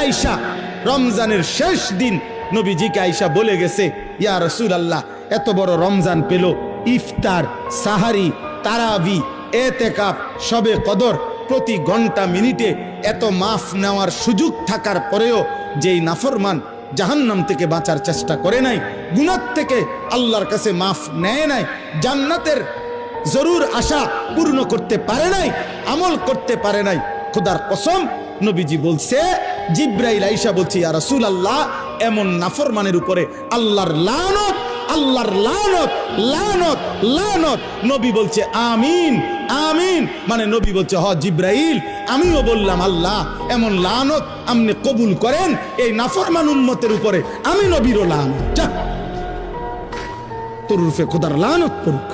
আয়েশা রমজানের শেষ দিন নবীজিকে আয়েশা বলে গেছে, ইয়া রাসূলুল্লাহ, এত বড় রমজান পেল, ইফতার, সাহারি, তারাবি, এতেকাফ, শবে কদর, প্রতি ঘন্টা মিনিটে এত মাফ নেওয়ার সুযোগ থাকার পরেও যেই নাফরমান জাহান্নাম থেকে বাঁচার চেষ্টা করে নাই, গুনাহ থেকে আল্লাহর কাছে মাফ নেয় নাই, জান্নাতের জরুর আশা পূর্ণ করতে পারে নাই, আমল করতে পারে নাই, খোদার কসম নবীজি বলছে, জিব্রাইল আয়েশা বলছে, ইয়া রাসূলুল্লাহ, এমন নাফরমানের উপরে আল্লাহর লানত, আল্লাহর লানত, লানত, লানত। নবী বলছে আমিন, আমিন। মানে নবী বলছে, হ জিব্রাইল, আমিও বললাম আল্লাহ এমন লানত আপনি কবুল করেন এই নাফরমান উম্মতের উপরে, আমি নবীরও লানত, যা তোর রূপে খোদার লানত পড়ুক।